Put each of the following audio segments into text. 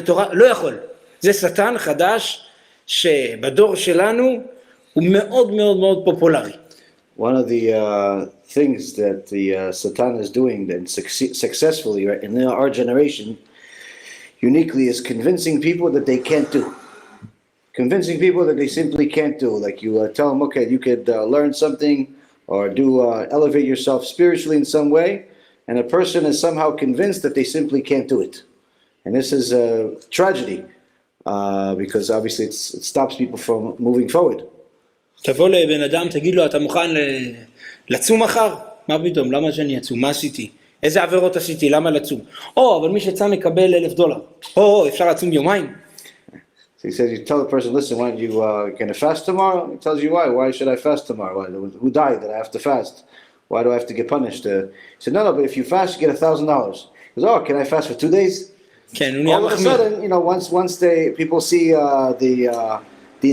תורה, לא יכול. זה שטן חדש שבדור שלנו הוא מאוד מאוד מאוד פופולרי. One of the things that the Satan is doing and successfully right, in our generation, uniquely, is convincing people that they can't do. Convincing people that they simply can't do. Like you tell them, okay, you could learn something or do elevate yourself spiritually in some way, and a person is somehow convinced that they simply can't do it. And this is a tragedy because obviously it stops people from moving forward. תבוא לבן אדם, תגיד לו, אתה מוכן לצום מחר? מה פתאום? למה שאני אצום? מה עשיתי? איזה עבירות עשיתי? למה לצום? אבל מי שצם מקבל $1,000. אפשר לצום יומיים? So he says, you tell the person, listen, why don't you going to fast tomorrow? He tells you why. Why should I fast tomorrow? Who died that I have to fast? Why do I have to get punished? He said, no, but if you fast, you get $1,000. He goes, can I fast for 2 days? All of a sudden, once people see the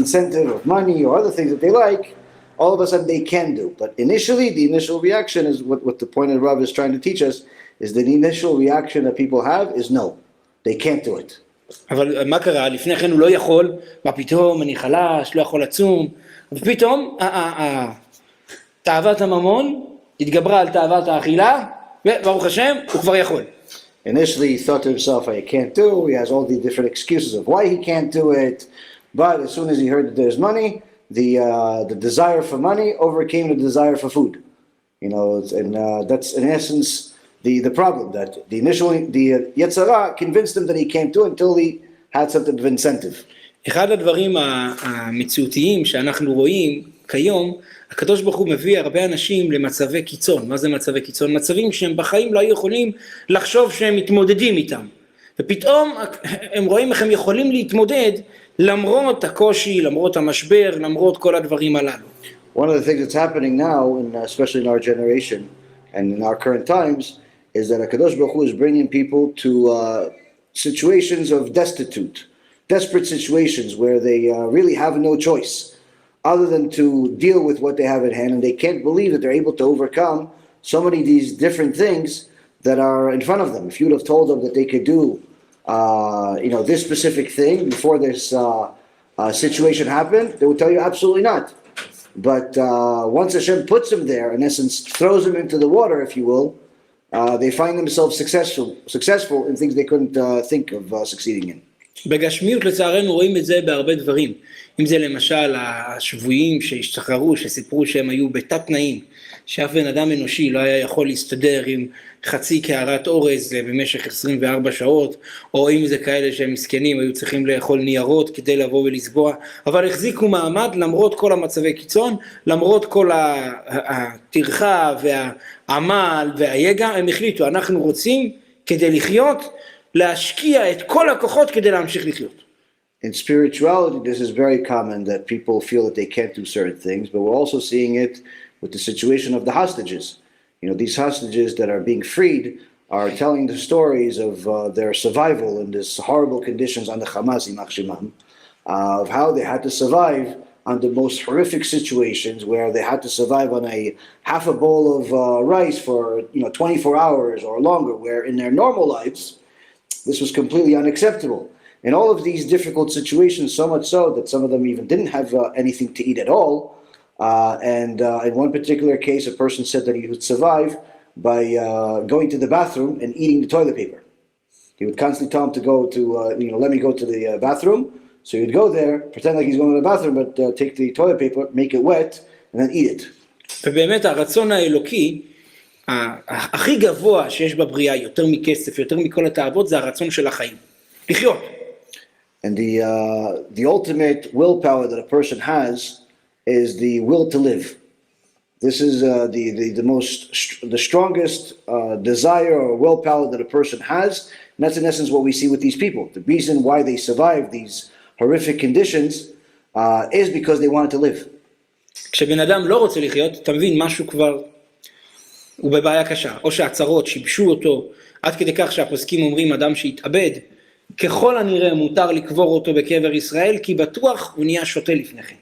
incentive of money or other things that they like, all of a sudden they can do. But initially, the initial reaction is what the point of Rabbi is trying to teach us, is that the initial reaction that people have is no, they can't do it. אבל מה קרה? לפני כן הוא לא יכול, מה פתאום, אני חלש, לא יכול לצום, ופתאום תאוות הממון התגברה על תאוות האכילה, וברוך השם, הוא כבר יכול. Initially he thought to himself, I can't do, he has all these different excuses of why he can't do it, but as soon as he heard that there's money, the desire for money overcame the desire for food. And that's in essence the problem, that the Yetzer Hara convinced him that he can't do it until he had something of incentive. אחד הדברים המציאותיים שאנחנו רואים כיום, הקדוש ברוך הוא מביא הרבה אנשים למצבי קיצון. מה זה מצבי קיצון? מצבים שהם בחיים לא היו יכולים לחשוב שהם מתמודדים איתם. ופתאום הם רואים איך הם יכולים להתמודד למרות הקושי, למרות המשבר, למרות כל הדברים הללו. One of the things that's happening now, especially in our generation and in our current times, is that HaKadosh Baruch Hu is bringing people to situations of desperate situations where they really have no choice other than to deal with what they have at hand, and they can't believe that they're able to overcome so many of these different things that are in front of them. If you'd have told them that they could do this specific thing before this situation happened, they would tell you absolutely not. But once Hashem puts them there, in essence throws them into the water, if you will, they find themselves successful in things they couldn't think of succeeding in. בגשמיות לצערנו רואים את זה בהרבה דברים. אם זה למשל השבויים שהשתחררו, שסיפרו שהם היו בתת תנאים, שאף בן אדם אנושי לא היה יכול להסתדר עם חצי קערת אורז במשך 24 שעות, או אם זה כאלה שהם מסכנים, היו צריכים לאכול ניירות כדי לבוא ולסבוע, אבל החזיקו מעמד למרות כל המצבי קיצון, למרות כל הטרחה והעמל והיגע, הם החליטו, אנחנו רוצים כדי לחיות, להשקיע את כל הכוחות כדי להמשיך לחיות. In spirituality, this is very common that people feel that they can't do certain things, but we're also seeing it with the situation of the hostages. These hostages that are being freed are telling the stories of their survival in these horrible conditions on the Hamas, of how they had to survive under most horrific situations, where they had to survive on half a bowl of rice for 24 hours or longer, where in their normal lives, this was completely unacceptable. In all of these difficult situations, so much so that some of them even didn't have anything to eat at all. And in one particular case, a person said that he would survive by going to the bathroom and eating the toilet paper. He would constantly tell him to go to, let me go to the bathroom. So he would go there, pretend like he's going to the bathroom, but take the toilet paper, make it wet, and then eat it. ובאמת הרצון האלוקי, הכי גבוה שיש בבריאה, יותר מכסף, יותר מכל התאוות, זה הרצון של החיים. לחיות. And the ultimate willpower that a person has is the will to live. This is the strongest desire or willpower that a person has, and that's in essence what we see with these people. The reason why they survive these horrific conditions is because they wanted to live. כשבן אדם לא רוצה לחיות, אתה מבין, משהו כבר הוא בבעיה קשה, או שהצרות שיבשו אותו, עד כדי כך שהפוסקים אומרים אדם שהתאבד, ככל הנראה מותר לקבור אותו בקבר ישראל, כי בטוח הוא נהיה שוטה לפני כן.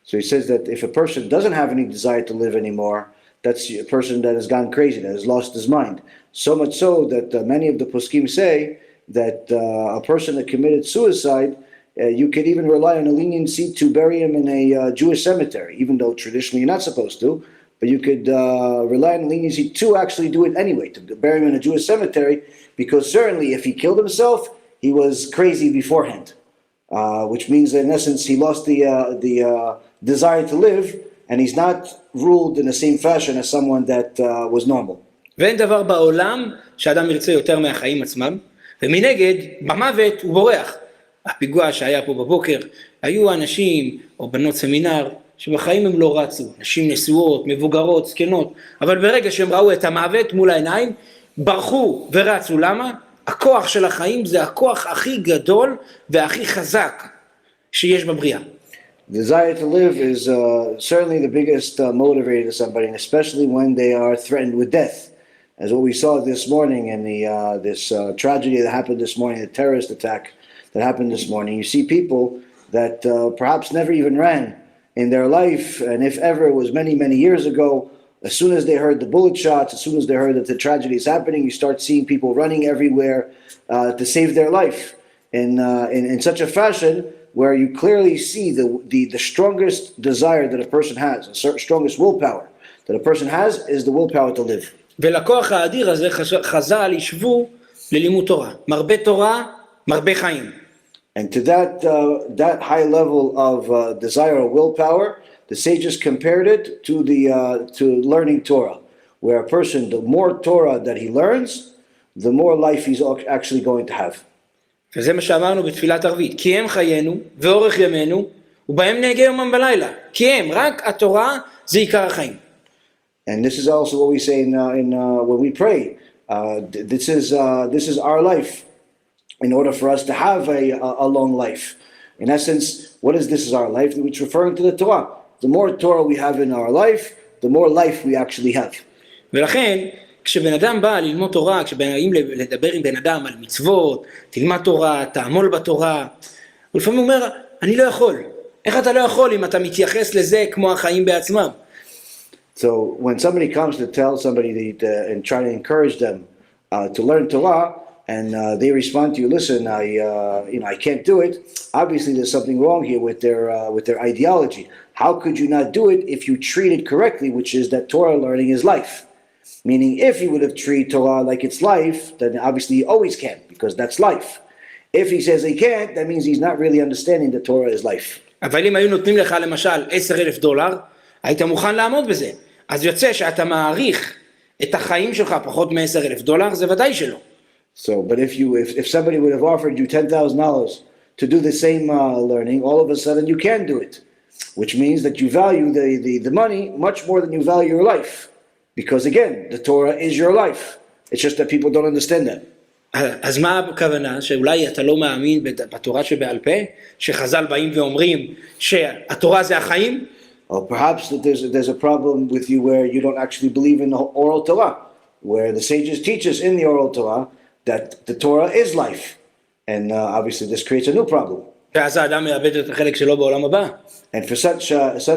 So he says that if a person doesn't have any desire to live anymore, that's a person that has gone crazy, that has lost his mind. So much so that many of the poskim say that a person that committed suicide, you could even rely on a leniency to bury him in a Jewish cemetery, even though traditionally you're not supposed to. But you could rely on leniency to actually do it anyway, to bury him in a Jewish cemetery, because certainly if he killed himself, he was crazy beforehand, which means that in essence he lost the desire to live, and he's not ruled in the same fashion as someone that was normal. ואין דבר בעולם שאדם ירצה יותר מהחיים עצמם, ומנגד במוות הוא בורח. הפיגוע שהיה פה בבוקר, היו אנשים או בנות סמינר שבחיים הם לא רצו, נשים נשואות, מבוגרות, זקנות, אבל ברגע שהם ראו את המוות מול העיניים, ברחו ורצו. למה? הכוח של החיים זה הכוח הכי גדול והכי חזק שיש בבריאה. Desire to live is certainly the biggest motivator to somebody, and especially when they are threatened with death. As what we saw this morning in this tragedy that happened this morning, the terrorist attack that happened this morning, you see people that perhaps never even ran in their life, and if ever it was many, many years ago. As soon as they heard the bullet shots, as soon as they heard that the tragedy is happening, you start seeing people running everywhere to save their life in such a fashion where you clearly see the strongest desire that a person has, the strongest willpower that a person has is the willpower to live. ולכוח האדיר הזה חז"ל ישבו ללימוד תורה. מרבה תורה, מרבה חיים. And to that high level of desire or willpower, the sages compared it to learning Torah, where a person, the more Torah that he learns, the more life he's actually going to have. וזה מה שאמרנו בתפילת ערבית, כי הם חיינו ואורך ימינו, ובהם נהגה יומם ולילה. כי הם, רק התורה זה עיקר החיים. And this is also what we say when we pray. This is our life. In order for us to have a long life. In essence, what is this is our life? It's referring to the Torah. The more Torah we have in our life, the more life we actually have. ולכן, כשבן אדם בא ללמוד תורה, כשבאים לדבר עם בן אדם על מצוות, תלמד תורה, תעמול בתורה, הוא לפעמים אומר, אני לא יכול. איך אתה לא יכול אם אתה מתייחס לזה כמו החיים בעצמם? So when somebody comes to tell somebody and try to encourage them to learn Torah, and they respond to you, listen, I can't do it. Obviously, there's something wrong here with their ideology. How could you not do it if you treat it correctly, which is that Torah learning is life? Meaning, if he would have treated Torah like it's life, then obviously he always can, because that's life. If he says he can't, that means he's not really understanding that Torah is life. אבל אם היו נותנים לך למשל $10,000, היית מוכן לעמוד בזה. אז יוצא שאתה מעריך את החיים שלך פחות $10,000, זה ודאי שלא. So, but if somebody would have offered you $10,000 to do the same learning, all of a sudden you can do it, which means that you value the money much more than you value your life, because again, the Torah is your life. It's just that people don't understand that. אז מה הכוונה? שאולי אתה לא מאמין בתורה שבעל פה, שחז"ל באים ואומרים שהתורה זה החיים? Or perhaps that there's a problem with you where you don't actually believe in the oral Torah, where the sages teach us in the oral Torah that the Torah is life, and obviously this creates a new problem. ואז האדם מאבד את החלק שלו בעולם הבא. And for such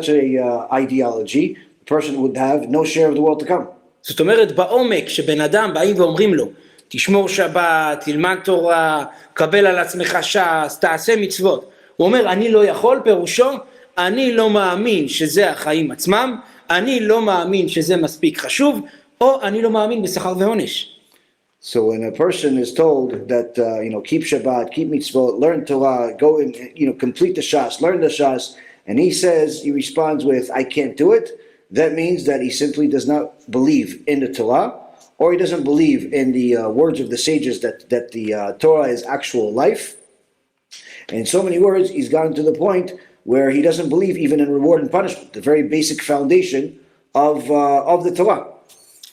a ideology, the person would have no share of the world to come. זאת אומרת, בעומק שבן אדם באים ואומרים לו, תשמור שבת, תלמד תורה, קבל על עצמך ש"ס, תעשה מצוות. הוא אומר, אני לא יכול, פירושו, אני לא מאמין שזה החיים עצמם, אני לא מאמין שזה מספיק חשוב, או אני לא מאמין בשכר ועונש. So when a person is told that, keep Shabbat, keep mitzvot, learn Torah, go and, complete the Shas, learn the Shas, and he responds with, I can't do it, that means that he simply does not believe in the Torah, or he doesn't believe in the words of the sages that the Torah is actual life. And in so many words, he's gotten to the point where he doesn't believe even in reward and punishment, the very basic foundation of the Torah.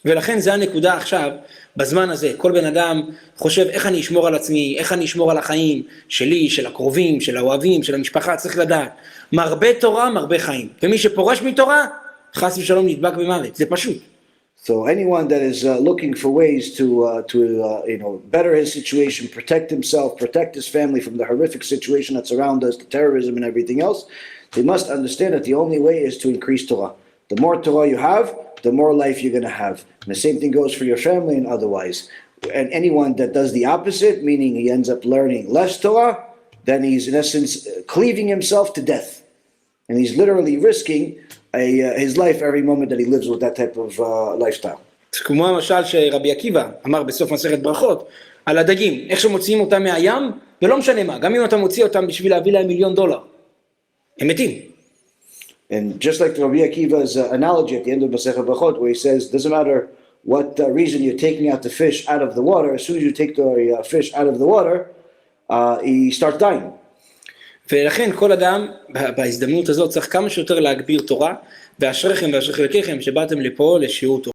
ולכן זה הנקודה עכשיו, בזמן הזה, כל בן אדם חושב איך אני אשמור על עצמי, איך אני אשמור על החיים שלי, של הקרובים, של האוהבים, של המשפחה, צריך לדעת. מרבה תורה, מרבה חיים. ומי שפורש מתורה, חס ושלום נדבק במוות. זה פשוט. So anyone that is looking for ways to better his situation, protect himself, protect his family from the horrific situation that's around us, the terrorism and everything else, they must understand that the only way is to increase Torah. The more Torah you have, the more life you're going to have. And the same thing goes for your family and otherwise. And anyone that does the opposite, meaning he ends up learning less Torah, then he's in essence cleaving himself to death. And he's literally risking his life every moment that he lives with that type of lifestyle. כמו המשל שרבי עקיבא אמר בסוף מסכת ברכות, על הדגים, איך שמוציאים אותם מהים, ולא משנה מה, גם אם אתה מוציא אותם בשביל להביא להם $1,000,000, הם מתים. And just like Rabbi Akiva's analogy at the end of Masechet Brachot, where he says, doesn't matter what reason you're taking out the fish out of the water, as soon as you take the fish out of the water, he starts dying. ולכן כל אדם בהזדמנות הזאת צריך כמה שיותר להגביר תורה, ואשריכם ואשרי חלקכם שבאתם לפה לשיעור תורה.